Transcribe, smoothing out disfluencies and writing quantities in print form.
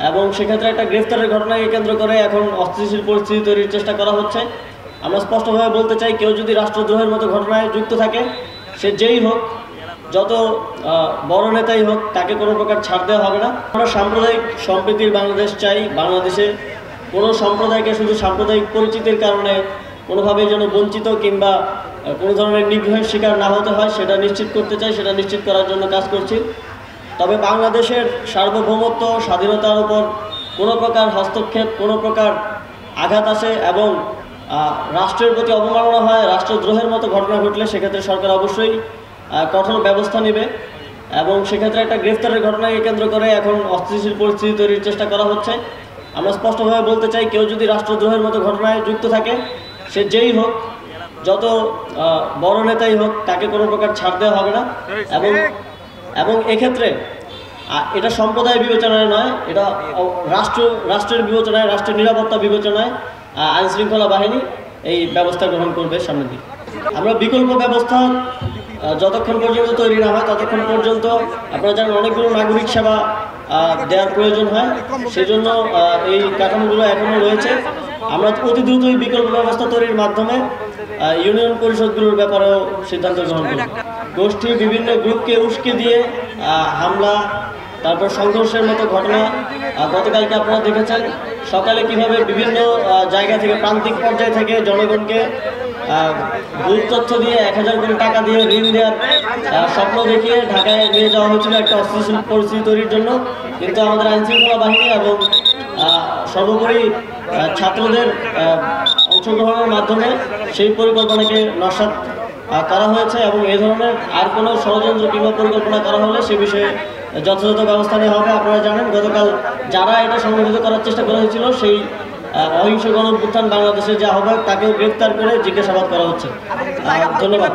এবং সেক্ষেত্রে একটা গ্রেফতারের ঘটনাকে কেন্দ্র করে এখন অস্থিতিশীল পরিস্থিতি তৈরির চেষ্টা করা হচ্ছে। আমরা স্পষ্টভাবে বলতে চাই, কেউ যদি রাষ্ট্রদ্রোহের মতো ঘটনায় যুক্ত থাকে, সে যেই হোক, যত বড় নেতাই হোক, তাকে কোনো প্রকার ছাড় দেওয়া হবে না। আমরা সাম্প্রদায়িক সম্প্রীতির বাংলাদেশ চাই। বাংলাদেশে কোনো সম্প্রদায়কে শুধু সাম্প্রদায়িক পরিচিতির কারণে কোনোভাবেই যেন বঞ্চিত কিংবা কোনো ধরনের নিগ্রহের শিকার না হতে হয়, সেটা নিশ্চিত করতে চাই। সেটা নিশ্চিত করার জন্য কাজ করছি। তবে বাংলাদেশের সার্বভৌমত্ব, স্বাধীনতার উপর কোনো প্রকার হস্তক্ষেপ, কোনো প্রকার আঘাত আসে এবং রাষ্ট্রের প্রতি অবমাননা হয়, রাষ্ট্রদ্রোহের মতো ঘটনা ঘটলে সেক্ষেত্রে সরকার অবশ্যই কঠোর ব্যবস্থা নেবে। এবং সেক্ষেত্রে একটা গ্রেফতারের ঘটনাকে কেন্দ্র করে এখন অস্থিতিশীল পরিস্থিতি তৈরির চেষ্টা করা হচ্ছে। আমরা স্পষ্টভাবে বলতে চাই, কেউ যদি রাষ্ট্রদ্রোহের মতো ঘটনায় যুক্ত থাকে, সে যেই হোক, যত বড় নেতাই হোক, তাকে কোনো প্রকার ছাড় দেওয়া হবে না। এবং এক্ষেত্রে এটা সম্প্রদায় বিবেচনায় নয়, এটা রাষ্ট্রের বিবেচনায়, রাষ্ট্রের নিরাপত্তা বিবেচনায় আইনশৃঙ্খলা বাহিনী এই ব্যবস্থা গ্রহণ করবে সামনের দিকে। আমরা বিকল্প ব্যবস্থা যতক্ষণ পর্যন্ত তৈরি না হয় ততক্ষণ পর্যন্ত আপনারা জানেন অনেকগুলো নাগরিক সেবা দেওয়ার প্রয়োজন হয়, সেজন্য এই কাঠামোগুলো এখনও রয়েছে। আমরা অতি দ্রুত এই বিকল্প ব্যবস্থা তৈরির মাধ্যমে ইউনিয়ন পরিষদগুলোর ব্যাপারেও সিদ্ধান্ত গ্রহণ করব। গোষ্ঠী বিভিন্ন গ্রুপকে উস্কে দিয়ে হামলা, তারপর সংঘর্ষের মতো ঘটনা গতকালকে আপনারা দেখেছেন। সকালে কিভাবে বিভিন্ন জায়গা থেকে, প্রান্তিক পর্যায় থেকে জনগণকে ভুল তথ্য দিয়ে 1000 কোটি টাকা দিয়ে ঋণ দেওয়ার স্বপ্ন দেখিয়ে ঢাকায় নিয়ে যাওয়া হয়েছিল একটা অস্থিতিশীল পরিস্থিতি তৈরির জন্য। কিন্তু আমাদের আইনশৃঙ্খলা বাহিনী এবং সর্বোপরি ছাত্রদের অংশগ্রহণের মাধ্যমে সেই পরিকল্পনাকে নস্যাৎ করা হয়েছে। এবং এই ধরনের আর কোনো ষড়যন্ত্র কিংবা পরিকল্পনা করা হলে সে বিষয়ে যথাযথ ব্যবস্থা নেওয়া হবে। আপনারা জানেন গতকাল যারা এটা সংগঠিত করার চেষ্টা করা হয়েছিল, সেই অহিংস গণঅভ্যুত্থান বাংলাদেশের যে আহ্বায়ক, তাকেও গ্রেফতার করে জিজ্ঞাসাবাদ করা হচ্ছে। ধন্যবাদ।